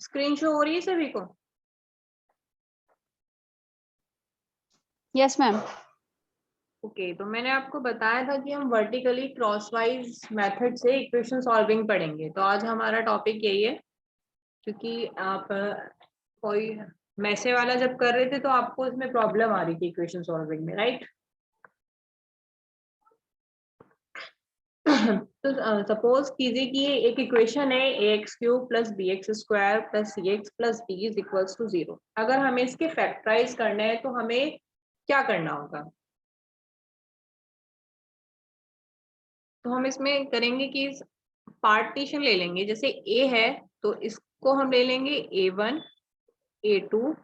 Screen show हो रही है सभी को? Yes ma'am. ओके, तो मैंने आपको बताया था कि हम वर्टिकली क्रॉसवाइज मेथड से इक्वेशन सॉल्विंग पढ़ेंगे। तो आज हमारा टॉपिक यही है, क्योंकि आप कोई मैसे वाला जब कर रहे थे तो आपको इसमें प्रॉब्लम आ रही थी इक्वेशन सॉल्विंग में, राइट? तो सपोज कीजिए कि ये एक इक्वेशन है ax³ + bx² + cx + d = 0। अगर हमें इसके फैक्टराइज करना है तो हमें क्या करना होगा? तो हम इसमें करेंगे कि पार्टीशन ले लेंगे। जैसे a है तो इसको हम ले लेंगे a1 a2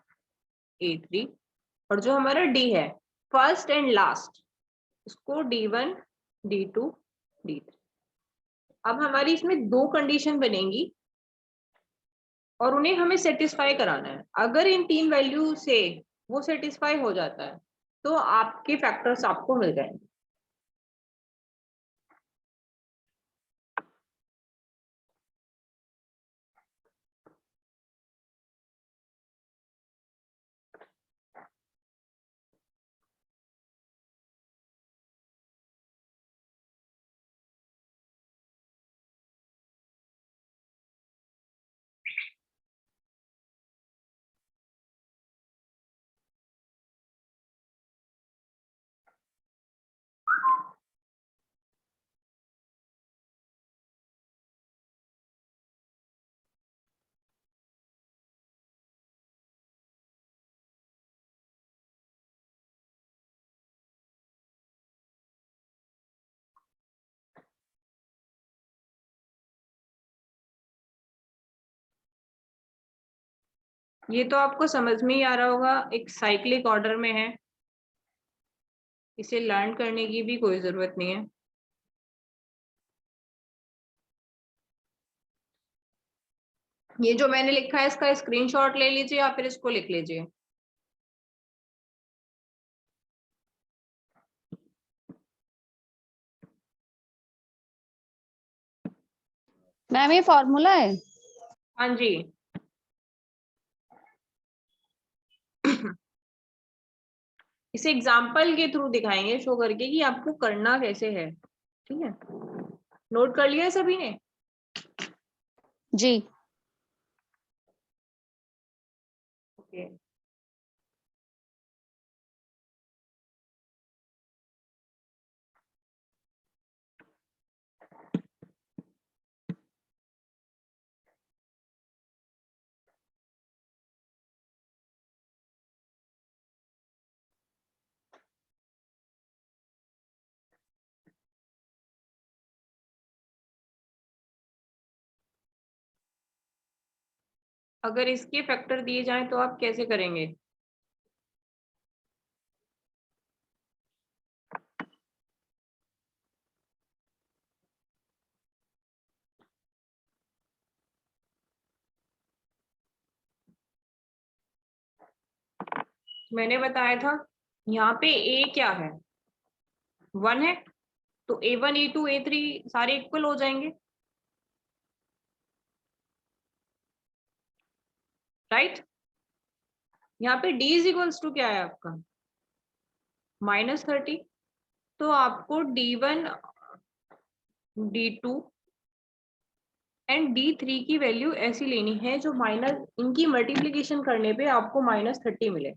a3, और जो हमारा d है फर्स्ट एंड लास्ट, उसको d1 d2 d3। अब हमारी इसमें दो कंडीशन बनेंगी और उन्हें हमें सेटिस्फाई कराना है। अगर इन तीन वैल्यू से वो सेटिस्फाई हो जाता है तो आपके फैक्टर्स आपको मिल जाएंगे। ये तो आपको समझ में ही आ रहा होगा, एक साइक्लिक ऑर्डर में है, इसे लर्न करने की भी कोई जरूरत नहीं है। ये जो मैंने लिखा है इसका स्क्रीनशॉट ले लीजिए या फिर इसको लिख लीजिए। मैम ये फॉर्मूला है? हाँ जी। इसे एग्जाम्पल के थ्रू दिखाएंगे, शो करके कि आपको करना कैसे है। ठीक है, नोट कर लिया है सभी ने? जी। ओके। अगर इसके फैक्टर दिए जाएं तो आप कैसे करेंगे? मैंने बताया था यहाँ पे a क्या है, 1 है, तो a1 a2 a3 सारे इक्वल हो जाएंगे, राइट? यहाँ पे d = क्या है आपका, -30। तो आपको d1 d2 एंड d3 की वैल्यू ऐसी लेनी है जो माइनस, इनकी मल्टीप्लीकेशन करने पे आपको -30 मिले।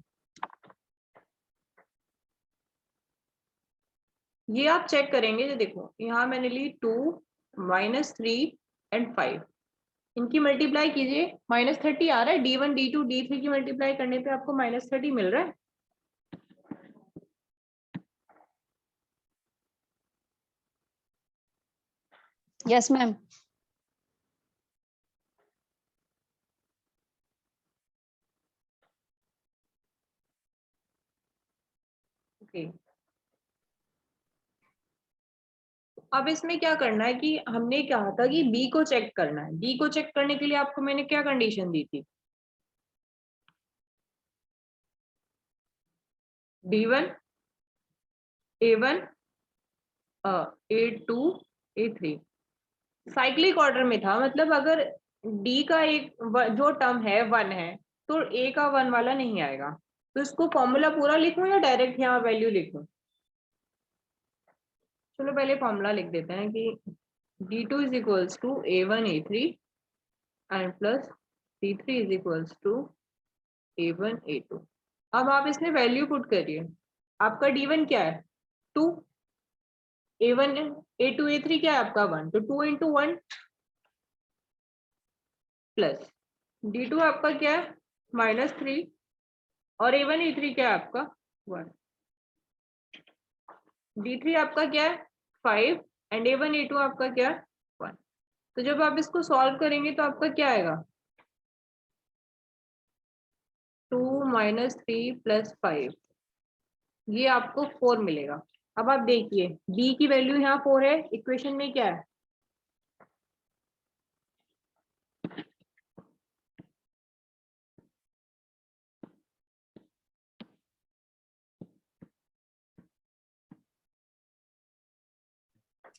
ये आप चेक करेंगे, जो देखो यहाँ मैंने ली 2 -3 एंड 5, इनकी मल्टीप्लाई कीजिए, -30 आ रहा है। d1 d2 d3 की मल्टीप्लाई करने पे आपको -30 मिल रहा है। Yes ma'am. ओके, अब इसमें क्या करना है कि हमने कहा था कि b को चेक करना है। b को चेक करने के लिए आपको मैंने क्या कंडीशन दी थी, d1 a1 a2 a3 cyclic order में था। मतलब अगर डी का एक जो टर्म है 1 है, तो ए का 1 वाला नहीं आएगा। तो इसको फॉर्मूला पूरा लिखूं या डायरेक्ट यहाँ वैल्यू लिखूं? चलो पहले फॉर्मूला लिख देते हैं कि d2 is equals to a1 a3 and plus d3 is equals to a1 a2। अब आप इसमें वैल्यू पुट करिए। आपका d1 क्या है? 2, a1 a2 a3 क्या है आपका? 1, तो 2 इंटू 1 प्लस d2 आपका क्या है? -3 और a1 a3 क्या है आपका? 1। d3 आपका क्या है? 5 एंड a1 a2 आपका क्या है? 1। तो जब आप इसको सॉल्व करेंगे तो आपका क्या आएगा? 2 -3 + 5, ये आपको 4 मिलेगा। अब आप देखिए b की वैल्यू यहाँ 4 है, इक्वेशन में क्या है?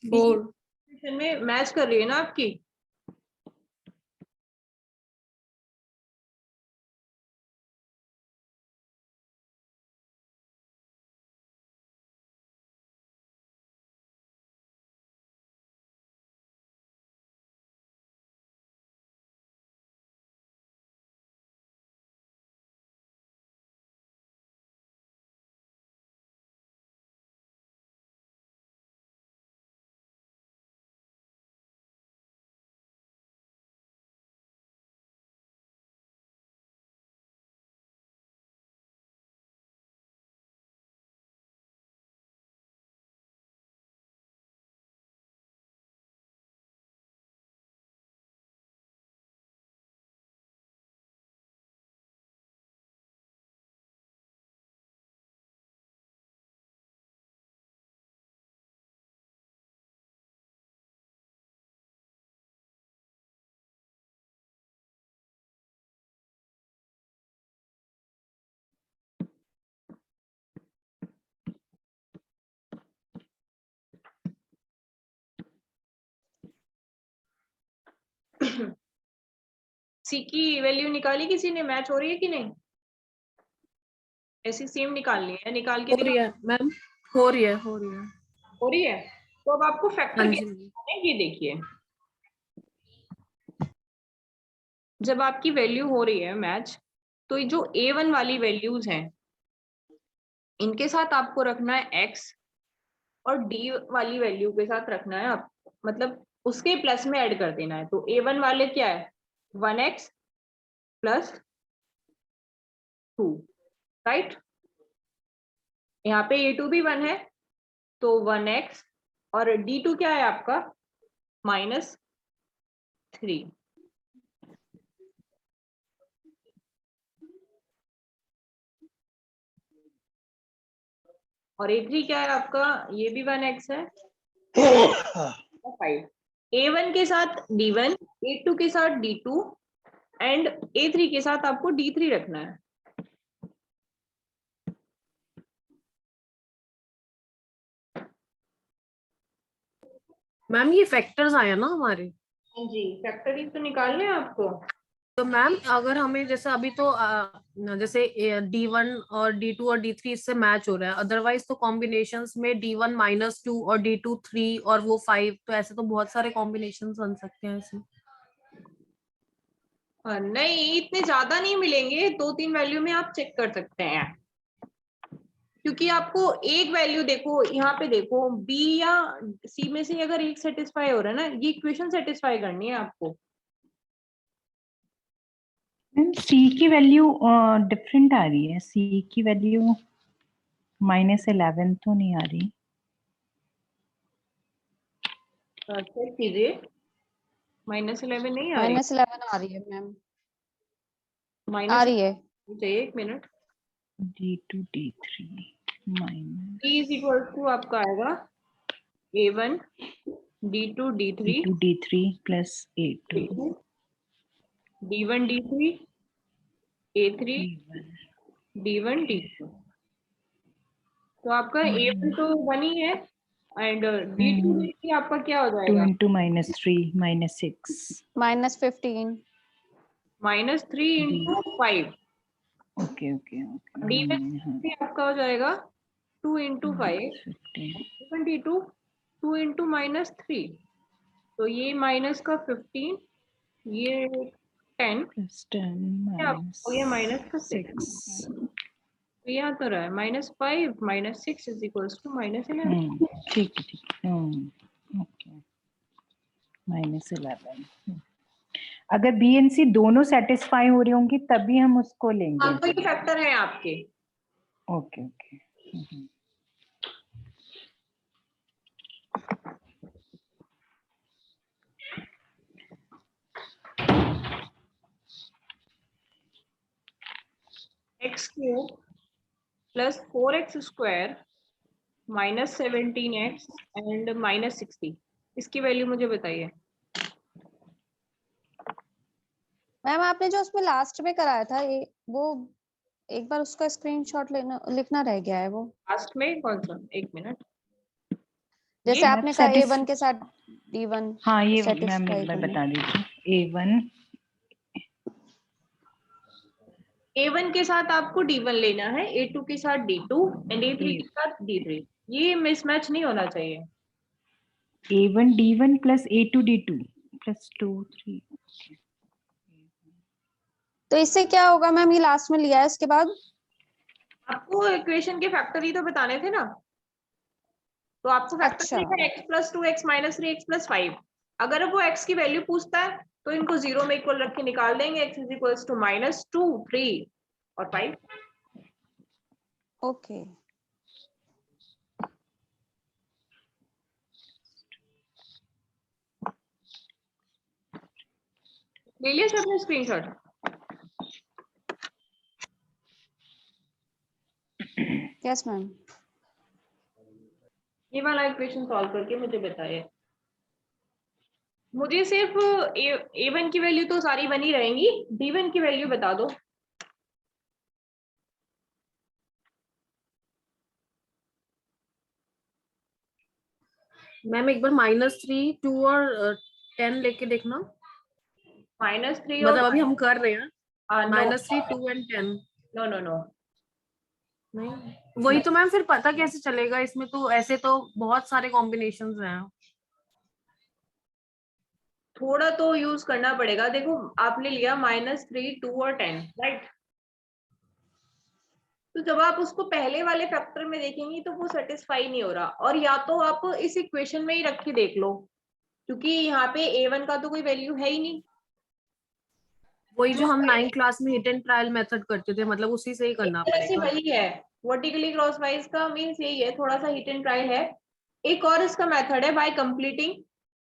b की 4। इक्वेशन में मैच कर रही है ना आपकी? सी की वैल्यू निकाली किसी ने? मैच हो रही है कि नहीं? ऐसी सेम निकालनी है, निकाल के हो रही है मैम, हो रही है, हो रही है। हो रही है। तो अब आपको फैक्टर हाँ जी कैसे मैम। निकालना है ये देखिए। जब आपकी वैल्यू हो रही है मैच, तो ये जो a1 वाली वैल्यूज हैं इनके साथ आपको रखना है x, और d वाली वैल्यू के साथ रखना है आप, मतलब उसके प्लस में ऐड कर देना है। तो a1 वाले क्या है? 1x + 2, right? यहाँ पे a2 भी 1 है, तो 1x, और d2 क्या है आपका? -3। और a3 क्या है आपका? ये भी 1x है, 5। a1 के साथ d1, a2 के साथ d2 एंड a3 के साथ आपको d3 रखना है। मैम ये फैक्टर्स आए हैं ना हमारे, हाँ जी, फैक्टरिंग तो निकालने हैं आपको। तो मैम अगर हमें जैसे अभी तो जैसे D1 और D2 और D3 इससे मैच हो रहा है, अदरवाइज तो कॉम्बिनेशंस में D1 -2 और D2 3 और वो 5, तो ऐसे तो बहुत सारे कॉम्बिनेशंस बन सकते हैं इसमें। नहीं, इतने ज्यादा नहीं मिलेंगे, 2-3 वैल्यू में आप चेक कर सकते हैं। क्योंकि आपको एक वैल्यू देखो, यहाँ पे देखो बी या सी में से अगर एक सेटिस्फाई हो रहा है ना, ये इक्वेशन सेटिस्फाई करनी है आपको। मैम सी की वैल्यू डिफरेंट आ रही है, सी की वैल्यू -11 तो नहीं आ रही। चेक कीजिए, -11 नहीं आ रही। -11 आ रही है मैम, आ माइनस रही है। चाहिए, 1 minute. D2 D3 minus D is equal to आपका आएगा a1 d2 d3 D2 D3 plus A2 d1 d3 a3 D1 d1 d2। तो आपका a1 तो 1 ही है, एंड D2 आपका क्या हो 2 जाएगा? into -3 -6. -15. -3 into 5. Okay. D में हाँ, भी आपका हो जाएगा 2 into 5. 15 22 2 into -3, तो ये माइनस का 15, ये 10, plus 10 आपको ये माइनस का 6. 6. तो यहाँ तो रहा है -5 -6 इज इक्वल्स टू -11. ठीक है. ओके, -11. अगर बी एंड सी दोनों सेटिस्फाई हो रही होंगी तभी हम उसको लेंगे. हाँ, तो ये फैक्टर है आपके. Okay. x³ plus 4x square minus 17x and -60, इसकी वैल्यू मुझे बताइए. मैम आपने जो उसमें लास्ट में कराया था वो एक बार उसका स्क्रीनशॉट लिखना रह गया है वो. लास्ट में कौन सा? एक मिनट. जैसे ये आपने कहा A1 के साथ D1. हाँ, ये मैम satisfy एक बार करना. बता दीजिए. A1 के साथ आपको D1 लेना है, A2 के साथ D2 एंड A3 के साथ D3. ये मिसमैच नहीं होना चाहिए. A1 D1 plus A2 D2 plus 2 3. तो इससे क्या होगा मैम, ये लास्ट में लिया है इसके बाद? आपको इक्वेशन के फैक्टर ही तो बताने थे ना, तो आपको फैक्टर अच्छा. लिखा है x + 2x - 3x + 5. अगर वो x की वैल्यू पूछता है तो इनको 0 में इक्वल रख के निकाल देंगे. x = -2 3 और 5. ओके. ले लिया सबने स्क्रीनशॉट? Yes ma'am. ये वाला इक्वेशन सॉल्व करके मुझे बताइए. मुझे सिर्फ A1 की वैल्यू तो सारी बनी रहेंगी, D1 की वैल्यू बता दो. मैम एक बार -3 2 और 10 लेके देखना. -3 मतलब और अभी हम कर रहे हैं नो -3 2 एंड 10. नो. नहीं वही तो मैम, फिर पता कैसे चलेगा? इसमें तो ऐसे तो बहुत सारे कॉम्बिनेशंस हैं. थोड़ा तो यूज करना पड़ेगा. देखो आपने लिया -3 2 और 10, राइट? तो जब आप उसको पहले वाले फैक्टर में देखेंगी तो वो सेटिस्फाई नहीं हो रहा. और या तो आप इस इक्वेशन में ही रख के देख लो, क्योंकि यहाँ पे A1 का तो कोई वैल्यू है ही नहीं. वही जो हम 9th क्लास में हिट एंड ट्रायल मेथड करते थे, मतलब उसी से ही करना एक तरह से पड़ेगा. वही है. वर्टिकली क्रॉसवाइज का मीन्स यही है, थोड़ा सा हिट एंड ट्रायल है. एक और इसका मेथड है बाय कंप्लीटिंग,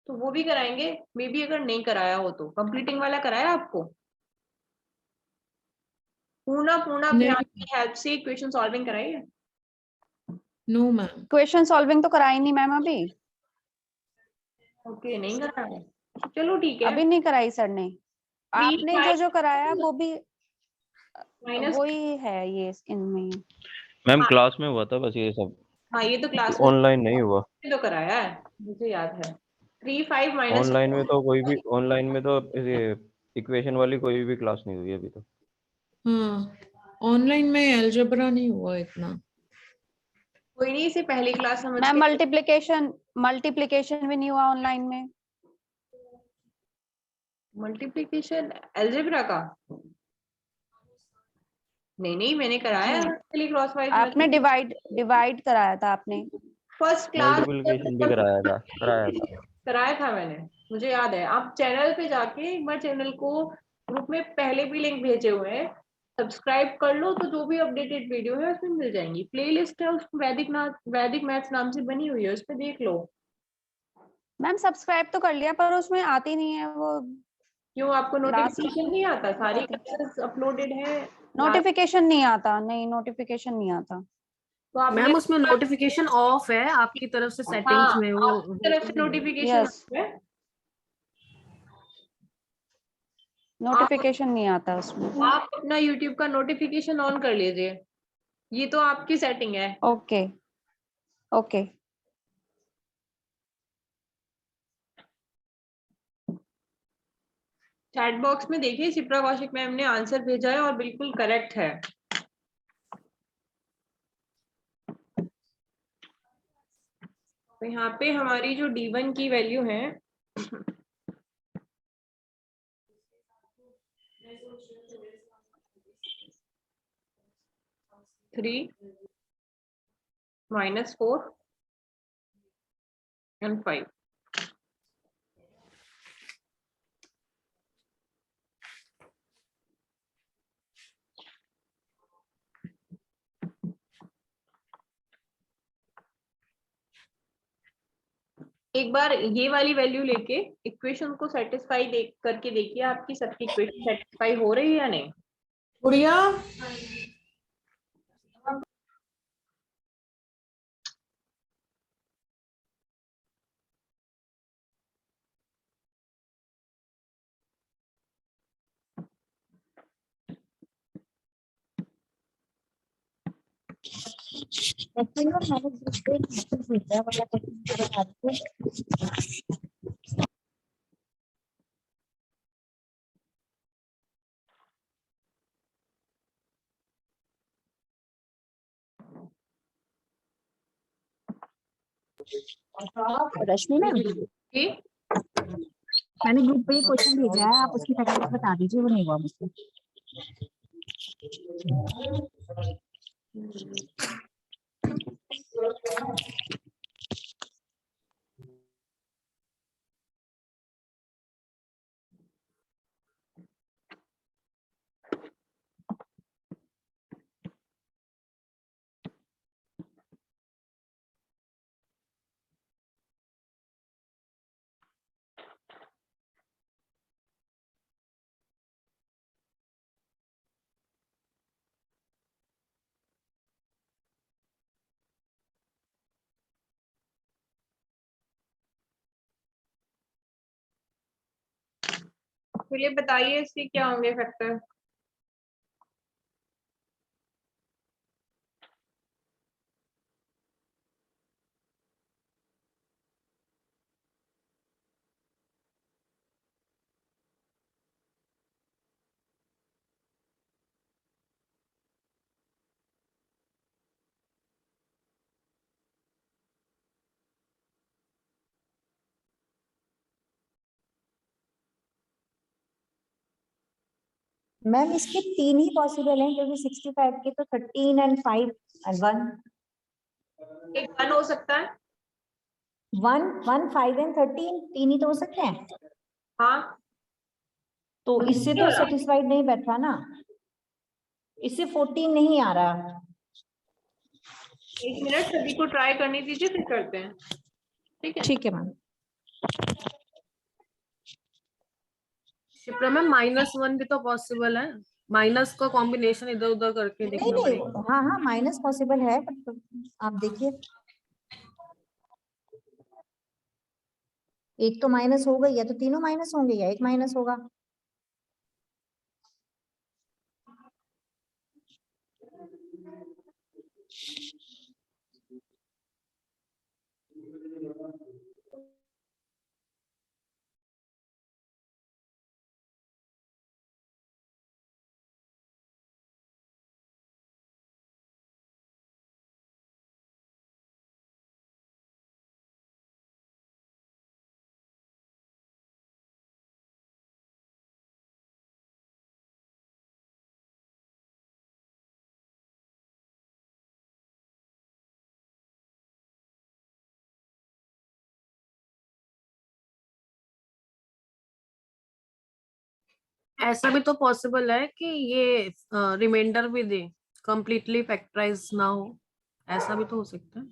तो वो भी कराएंगे. मे बी अगर नहीं कराया हो तो कंप्लीटिंग वाला कराया आपको? पूर्ण अभियान की हेल्प से इक्वेशन सॉल्विंग कराई है? No ma'am. क्वेश्चन सॉल्विंग तो कराई नहीं मैम अभी. ओके, नहीं कराया है. चलो ठीक है. अभी नहीं कराई सर ने. आपने जो कराया वो भी माइनस. वही है ये इनमें. मैम हाँ. क्लास में हुआ था बस ये सब, हाँ, ये तो क्लास में ऑनलाइन नहीं हुआ. तो कराया है, मुझे याद है. 3 5 माइनस. ऑनलाइन में तो ये इक्वेशन वाली कोई भी क्लास नहीं हुई अभी तो. हाँ, ऑनलाइन में अलजेब्रा नहीं हुआ इतना. कोई नहीं, इसे पहली क्लास समझ मैम के. मल्टीप्लिकेशन भी नहीं हुआ ऑनलाइन में. मल्टीप्लिकेशन अलजेब्रा का नहीं मैंने कराया है क्रॉस वाइज. आपने डिवाइड कराया था आपने. फर्स्ट क्लास मल्टीप्लिकेशन भी कराया था. मैंने, मुझे याद है. आप चैनल पे जाके एक बार, चैनल को ग्रुप में पहले भी लिंक भेजे हुए हैं, सब्सक्राइब कर लो तो जो भी अपडेटेड वीडियो है उसमें मिल जाएंगी. प्लेलिस्ट है उसमें, वैदिक मैथ्स नाम से बनी हुई है, उस पर देख लो. मैम सब्सक्राइब तो कर लिया पर उसमें आती नहीं है वो. क्यों, आपको नोटिफिकेशन नहीं आता? सारी आती. क्लासेस अपलोडेड है. नोटिफिकेशन नहीं आता. नहीं, नोटिफिकेशन नहीं आता. तो आपने मैम उसमें नोटिफिकेशन ऑफ है आपकी तरफ से सेटिंग्स में, वो आपकी तरफ से नोटिफिकेशन यस. है. नोटिफिकेशन नहीं आता उसमें. आप अपना YouTube का नोटिफिकेशन ऑन कर लीजिए. ये तो आपकी सेटिंग है. ओके. चैट बॉक्स में देखिए शिप्रा कौशिक मैम ने आंसर भेजा है और बिल्कुल करेक्ट है। तो यहाँ पे हमारी जो D1 की वैल्यू है 3 -4 and 5। एक बार ये वाली वैल्यू लेके इक्वेशन को सेटिस्फाई करके देखिए आपकी सबकी इक्वेशन सेटिस्फाई हो रही है या नहीं। गुड़िया रश्मि मैम, जी मैंने ग्रुप पे ये क्वेश्चन भेजा है, आप उसकी फटाफट बता दीजिए, वो नहीं हुआ मुझसे। चलिए बताइए इसके क्या होंगे फैक्टर। मैम इसके 3 ही पॉसिबल हैं, क्योंकि 65 के तो 13 एंड 5 एंड 1 एक 1 हो सकता है। 1 1 5 एंड 13 3 ही तो हो सकते हैं। हाँ तो इससे तो सेटिस्फाइड नहीं बैठ रहा ना, इससे 14 नहीं आ रहा। 1 मिनट सभी को ट्राई करने दीजिए फिर करते हैं। ठीक है ठीक है मैम। शिप्रा मैम -1 भी तो पॉसिबल है, माइनस का कॉम्बिनेशन इधर उधर करके नहीं देखना नहीं, पड़ेगा। हाँ हाँ माइनस पॉसिबल है, बट आप देखिए एक तो माइनस हो गई, या तो तीनों माइनस होंगे या एक माइनस होगा। ऐसा भी तो पॉसिबल है कि ये रिमाइंडर भी दे, कंप्लीटली फैक्टराइज ना हो, ऐसा भी तो हो सकता है।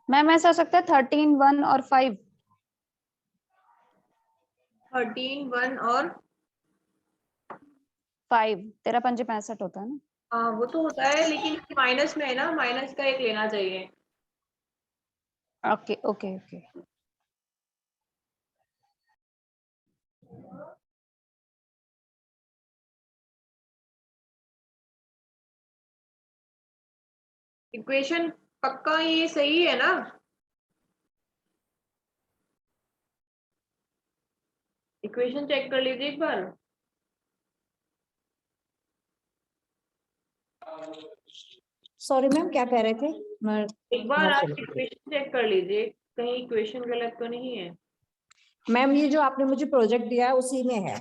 मैम ऐसा हो सकता है 13 1 और 5। 13 1 और 5 13 5 65 होता है ना। हाँ वो तो होता है लेकिन माइनस में है ना, माइनस का एक लेना चाहिए। Okay okay okay. इक्वेशन पक्का ये सही है ना। इक्वेशन चेक कर लीजिए एक बार। सॉरी मैम, क्या कह रहे थे? मैं एक बार नोट आप कर लेती हूँ। इक्वेशन चेक कर लीजिए, कहीं इक्वेशन गलत तो नहीं है। मैम ये जो आपने मुझे प्रोजेक्ट दिया है उसी में है।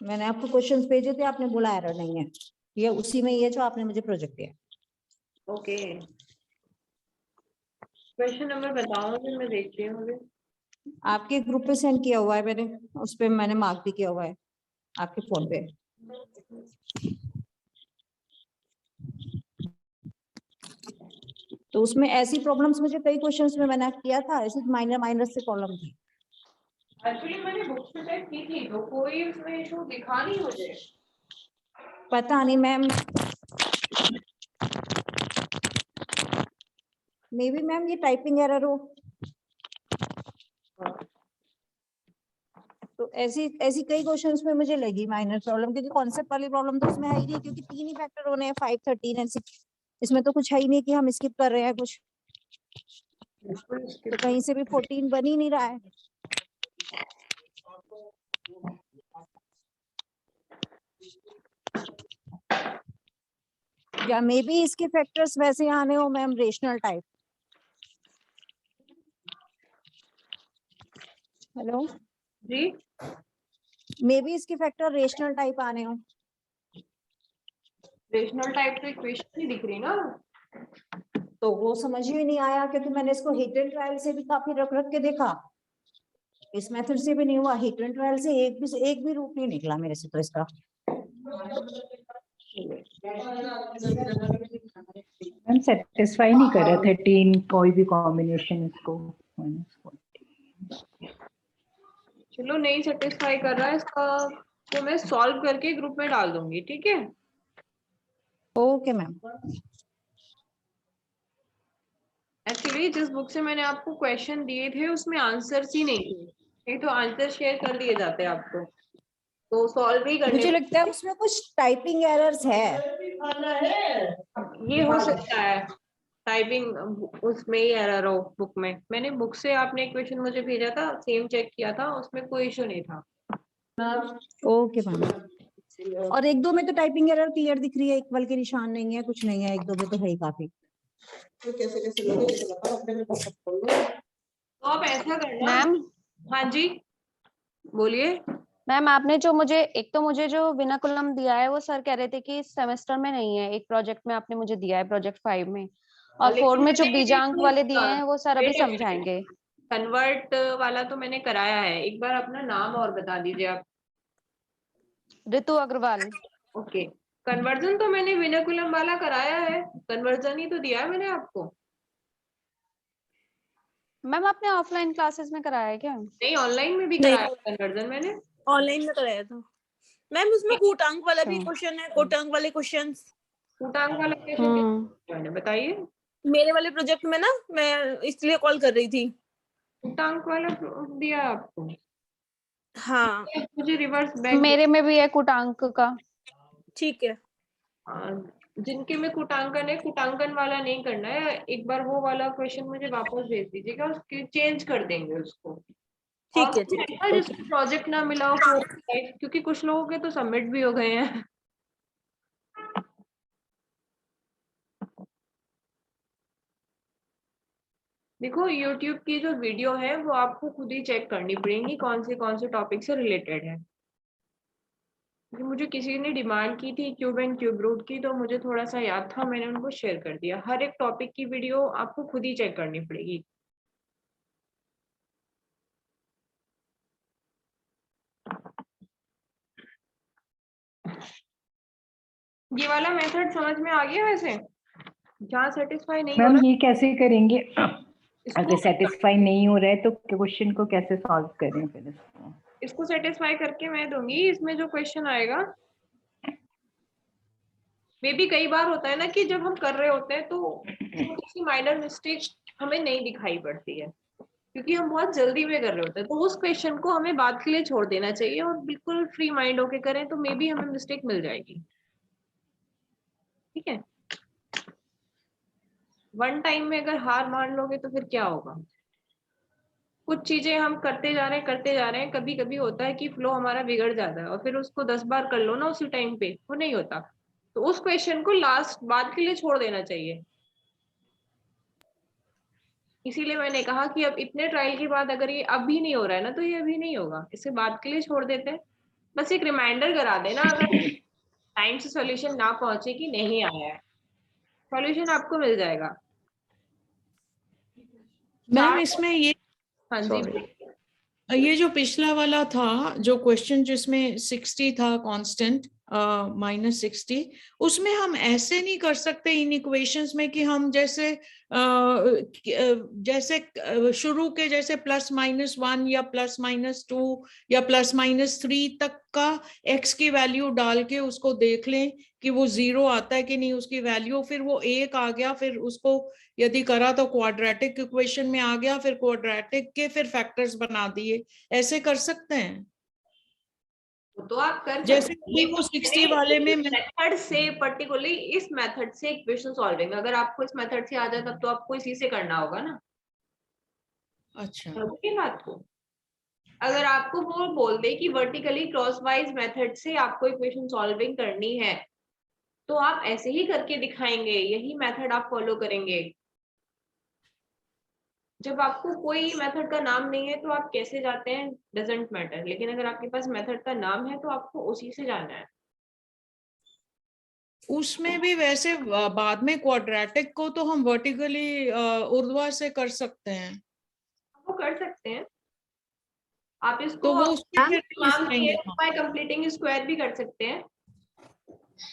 मैंने आपको क्वेश्चंस भेजे थे, आपने बोला एरर नहीं है, ये उसी में ही है जो आपने मुझे प्रोजेक्ट दिया। ओके, क्वेश्चन नंबर बताओ, फिर मैं देखती हूँ अभी। आपके ग्रुप पे सेंड किया हुआ है मैंने, उस पे मैंने मार्क भी किया हुआ है आपके फोन पे। तो उसमें ऐसी प्रॉब्लम्स मुझे कई क्वेश्चंस में मैंने किया था, ऐसी माइनर माइनर से प्रॉब्लम थी। एक्चुअली मैंने बुक से चेक की थी तो कोई उसमें इशू दिखा नहीं मुझे। पता नहीं मैम, मे बी मैम ये टाइपिंग एरर हो। तो ऐसी ऐसी कई क्वेश्चंस में मुझे लगी माइनर प्रॉब्लम, क्योंकि कॉन्सेप्ट वाली प्रॉब्लम तो उसमें है ही नहीं, क्योंकि 3 ही फैक्टर होने हैं, 5, 13 एंड 6। इसमें तो कुछ है ही नहीं कि हम स्किप कर रहे हैं कुछ, तो कहीं से भी 14 बन ही नहीं रहा है। या मे बी इसके फैक्टर्स वैसे आने हो मैम, रेशनल टाइप। हेलो, जी, मे बी इसके फैक्टर रेशनल टाइप आने हो। रेशनल टाइप तो इक्वेशन ही दिख रही ना। तो वो समझ ही नहीं आया, क्योंकि मैंने इसको हिट एंड ट्रायल से भी काफी रख रख के देखा, इस मेथड से भी नहीं हुआ, हिट एंड ट्रायल से एक भी रूप नहीं निकला मेरे से तो इसका। मैम सेटिस्फाई नहीं कर रहा 13 कोई भी कॉम्बिनेशन इसको -40। चलो, नहीं सेटिस्फाई कर रहा है इसका तो मैं सॉल्व करके ग्रुप में डाल दूंगी, ठीक है। Okay ma'am. एक्चुअली जिस बुक से मैंने आपको क्वेश्चन दिए थे उसमें आंसर्स ही नहीं थे, नहीं तो आंसर शेयर कर दिए जाते आपको, तो सॉल्व ही करने। मुझे लगता है उसमें कुछ टाइपिंग एरर्स है। ये हो सकता है टाइपिंग उसमें ही एरर हो बुक में। मैंने बुक से आपने क्वेश्चन मुझे भेजा था, सेम चेक किया था, उसमें कोई इशू नहीं था। Okay ma'am. और एक दो में तो टाइपिंग एरर क्लियर दिख रही है, इक्वल के निशान नहीं है, कुछ नहीं है, एक दो में तो है ही काफी। तो आप ऐसा करना। मैम हाँ जी, बोलिए। मैम आपने जो मुझे, एक तो मुझे जो विनाकुलम दिया है वो सर कह रहे थे कि इस सेमेस्टर में नहीं है, एक प्रोजेक्ट में आपने मुझे दिया है, प्रोजेक्ट 5 में, और 4 लेकिन में जो मैंने बीजांक वाले दिए हैं वो सर अभी समझाएंगे। कन्वर्ट वाला तो मैंने कराया है। एक बार अपना नाम और बता दीजिए आप। ऋतु अग्रवाल। ओके, कन्वर्जन तो मैंने विनाकुलम वाला कराया है, कन्वर्जन ही तो दिया है मैंने आपको। मैम आपने ऑफलाइन क्लासेस में कराया है क्या? नहीं, ऑनलाइन में भी नहीं, कराया कन्वर्जन मैंने। ऑनलाइन में कराया था मैम। उसमें कूटांक वाला भी अच्छा। क्वेश्चन है, कूटांक वाले क्वेश्चंस। कूटांक वाला क्वेश्चन मैंने बताइए। मेरे वाले प्रोजेक्ट में ना, मैं इसलिए कॉल कर रही थी। कूटांक वाला दिया आपको? हाँ मुझे रिवर्स बैक। मेरे में भी है कूटांक का। ठीक है। जिनके में कूटांकन है, कूटांकन वाला नहीं करना है। एक बार वो वाला क्वेश्चन मुझे वापस भेज दीजिएगा, उसके चेंज कर देंगे उसको। और ठीक है, ठीक है, जिसको प्रोजेक्ट ना मिला हो 4 क्योंकि कुछ लोगों के तो सबमिट भी हो गए हैं। देखो, YouTube की जो वीडियो है वो आपको खुद ही चेक करनी पड़ेगी कौन से टॉपिक से रिलेटेड है। मुझे किसी ने डिमांड की थी क्यूब एंड क्यूब रूट की, तो मुझे थोड़ा सा याद था, मैंने उनको शेयर कर दिया। हर एक टॉपिक की वीडियो आपको खुद ही चेक करनी पड़ेगी। ये वाला मेथड समझ में आ गया वैसे? जहाँ सेटिस्फाई नहीं हो मैम रहा ये कैसे करेंगे? अगर इसको सेटिस्फाई नहीं हो रहा है तो क्वेश्चन को कैसे सॉल्व करें फिर इसको? इसको सेटिस्फाई करके मैं दूंगी। इसमें जो क्वेश्चन आएगा, मे भी कई बार होता है ना कि जब हम कर रहे होते हैं तो छोटी सी माइनर मिस्टेक हमें नहीं दिखाई पड़ती है, क्योंकि हम बहुत जल्दी में कर रहे होते हैं। तो उस क्वेश्चन को हमें बाद के लिए छोड़ देना चाहिए और बिल्कुल फ्री माइंड होके करें, तो मे बी हमें मिस्टेक मिल जाएगी। ठीक है, वन टाइम में अगर हार मान लोगे तो फिर क्या होगा? कुछ चीजें हम करते जा रहे हैं, कभी कभी होता है कि फ्लो हमारा बिगड़ जाता है और फिर उसको 10 बार कर लो ना उसी टाइम पे, वो नहीं होता। तो उस क्वेश्चन को लास्ट बाद के लिए छोड़ देना चाहिए। इसीलिए मैंने कहा कि अब इतने ट्रायल के बाद अगर ये अभी नहीं हो रहा है ना, तो ये अभी नहीं होगा, इसे बाद के लिए छोड़ देते हैं। बस एक रिमाइंडर करा देना अगर टाइम से सॉल्यूशन ना पहुंचे कि नहीं आया है, सॉल्यूशन आपको मिल जाएगा। मैम इसमें ये हाँ जी, ये जो पिछला वाला था जो क्वेश्चन जिसमें 60 था कांस्टेंट -60, उसमें हम ऐसे नहीं कर सकते इन इक्वेशंस में कि हम जैसे शुरू के जैसे +-1 या +-2 या +-3 तक का x की वैल्यू डाल के उसको देख लें कि वो 0 आता है कि नहीं उसकी वैल्यू, फिर वो 1 आ गया, फिर उसको यदि करा तो क्वाड्रेटिक इक्वेशन में आ गया, फिर क्वाड्रेटिक के फिर फैक्टर्स बना दिए, ऐसे कर सकते हैं? तो आप कर जैसे सकते कि वो 60 वाले में मेथड से, पर्टिकुलरली इस मेथड से इक्वेशन सॉल्विंग, अगर आपको इस मेथड से आ जाए तब तो आपको इसी से करना होगा ना। अच्छा, समझिए बात को। अगर आपको वो बोल दे कि वर्टिकली क्रॉसवाइज मेथड से आपको इक्वेशन सॉल्विंग करनी है, तो आप ऐसे ही करके दिखाएंगे, यही मेथड आप फॉलो करेंगे। जब आपको कोई मेथड का नाम नहीं है तो आप कैसे जाते हैं डजंट मैटर, लेकिन अगर आपके पास मेथड का नाम है तो आपको उसी से जाना है। उसमें भी वैसे बाद में क्वाड्रेटिक को तो हम वर्टिकली ऊर्ध्वा से कर सकते हैं, वो कर सकते हैं आप इसको, तो वो उसमें फिर किस करेंगे हम? बाय कंप्लीटिंग स्क्वायर भी कर सकते हैं,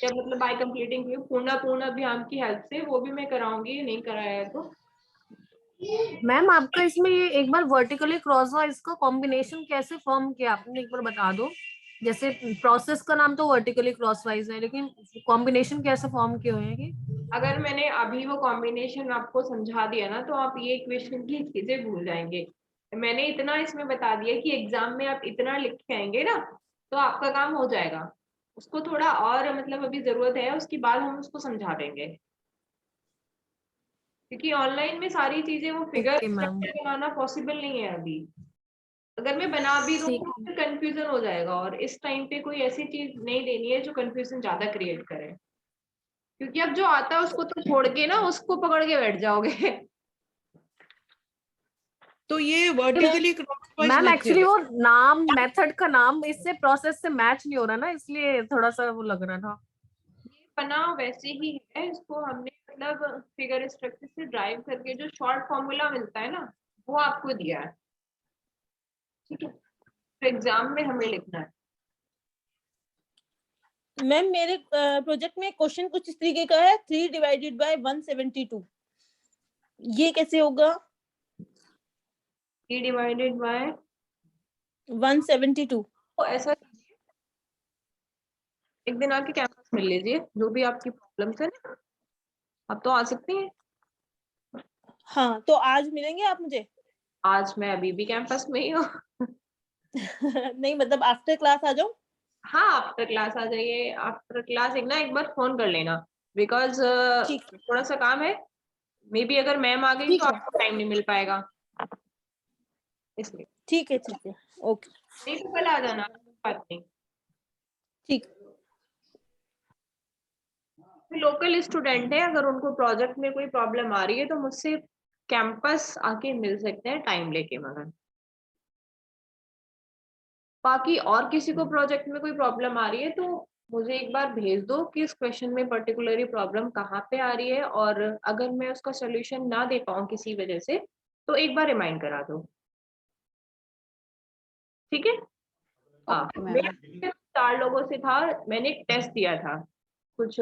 या मतलब बाय कंप्लीटिंग पूर्ण अभियान की हेल्प से, वो भी मैं कराऊंगी, नहीं कराया है तो। मैम आपका इसमें ये एक बार वर्टिकली क्रॉसवाइज का कॉम्बिनेशन कैसे फॉर्म किया आपने, एक बार बता दो। जैसे प्रोसेस का नाम तो वर्टिकली क्रॉसवाइज है, लेकिन कॉम्बिनेशन कैसे फॉर्म किए हुए हैं कि? अगर मैंने अभी वो कॉम्बिनेशन आपको समझा दिया ना, तो आप ये इक्वेशन की चीजें भूल जाएंगे। मैंने इतना इसमें बता दिया कि एग्जाम में आप इतना लिख के आएंगे ना, तो आपका काम हो जाएगा। उसको थोड़ा और मतलब अभी जरूरत है, उसके बाद हम उसको समझा देंगे, क्योंकि ऑनलाइन में सारी चीजें वो फिगर ओके मैम, बनाना पॉसिबल नहीं है अभी। अगर मैं बना भी दूँ ठीक तो है। फिर कंफ्यूजन हो जाएगा, और इस टाइम पे कोई ऐसी चीज नहीं देनी है जो कंफ्यूजन ज्यादा क्रिएट करे, क्योंकि अब जो आता है उसको तो छोड़ के ना उसको पकड़ के बैठ जाओगे। तो ये vertically crosswise ma'am method actually वो नाम, मेथड का नाम इससे प्रोसेस से मैच नहीं हो रहा ना, इसलिए थोड़ा सा वो लग रहा था। ये बना वैसे ही है, इसको हमने मतलब फिगर स्ट्रक्चर से ड्राइव करके जो शॉर्ट फॉर्मूला मिलता है ना, वो आपको दिया है, ठीक है, तो एग्जाम में हमें लिखना है। मैम मेरे प्रोजेक्ट में क्वेश्चन कुछ इस तरीके का है, 3 डिवाइडेड बाय 172, ये कैसे होगा? 3 डिवाइडेड बाय 172। तो ऐसा कीजिए, एक दिन आके कैंपस मिल लीजिए, जो भी आपकी प्रॉब्लम्स है ना, आप तो आ सकती हैं। हाँ, तो आज मिलेंगे आप मुझे? आज मैं अभी भी कैंपस में ही हूँ। नहीं मतलब आफ्टर क्लास आ जाओ। हाँ, आफ्टर क्लास आ जाइए, आफ्टर क्लास एक बार फोन कर लेना, बिकॉज ठीक है, थोड़ा सा काम है, मे बी अगर मैम आ गई ठीक तो है, आपको टाइम नहीं मिल पाएगा, इसलिए। ठीक है, ठीक है, ओके, नहीं तो कल आ जाना, बात नहीं। ठीक। लोकल स्टूडेंट है, अगर उनको प्रोजेक्ट में कोई प्रॉब्लम आ रही है तो मुझसे कैंपस आके मिल सकते हैं टाइम लेके, मगर बाकी और किसी को प्रोजेक्ट में कोई प्रॉब्लम आ रही है तो मुझे एक बार भेज दो कि इस क्वेश्चन में पर्टिकुलरली प्रॉब्लम कहाँ पे आ रही है, और अगर मैं उसका सोल्यूशन ना दे पाऊँ किसी वजह से, तो एक बार रिमाइंड करा दो, ठीक है। हाँ, ओके मैम। मेरा 4 लोगों से था, मैंने एक टेस्ट दिया था, कुछ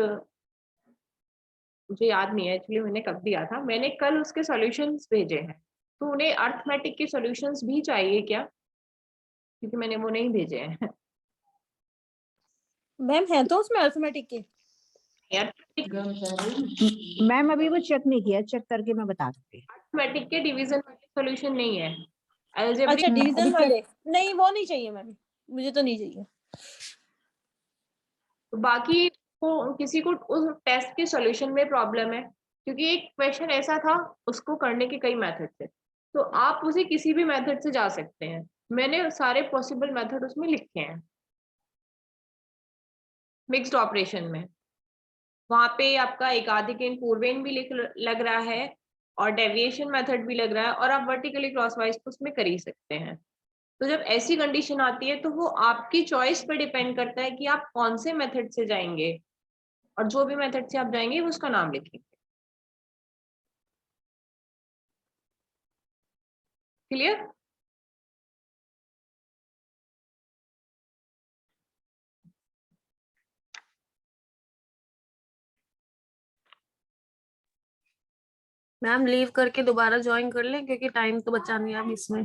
मुझे याद नहीं है एक्चुअली मैंने कब दिया था, मैंने कल उसके सॉल्यूशंस भेजे हैं, तो उन्हें अर्थमेटिक के सॉल्यूशंस भी चाहिए क्या, क्योंकि मैंने वो नहीं भेजे हैं। मैम है तो उसमें अर्थमेटिक के। मैम अभी वो चेक नहीं किया, चेक करके मैं बता दूंगी। अर्थमेटिक के डिवीजन वाले सॉल्यूशन नहीं है, अच्छा, अलजेब्रिक। डिवीजन अभी वाले नहीं, वो नहीं चाहिए मैम, मुझे तो नहीं चाहिए। तो बाकी को किसी को उस टेस्ट के सॉल्यूशन में प्रॉब्लम है, क्योंकि एक क्वेश्चन ऐसा था उसको करने के कई मेथड थे, तो आप उसे किसी भी मेथड से जा सकते हैं। मैंने सारे पॉसिबल मेथड उसमें लिखे हैं मिक्स्ड ऑपरेशन में। वहां पे आपका एकाधिक पूर्वेन भी लग रहा है और डेविएशन मेथड भी लग रहा है, और आप वर्टिकली क्रॉसवाइज तो उसमें कर ही सकते हैं। तो जब ऐसी कंडीशन आती है तो वो आपकी चॉइस पे डिपेंड करता है कि आप कौन से मेथड से जाएंगे, और जो भी मेथड से आप जाएंगे उसका नाम लिखेंगे। क्लियर? मैम लीव करके दोबारा ज्वाइन कर लें क्योंकि टाइम तो बचा नहीं है अब इसमें।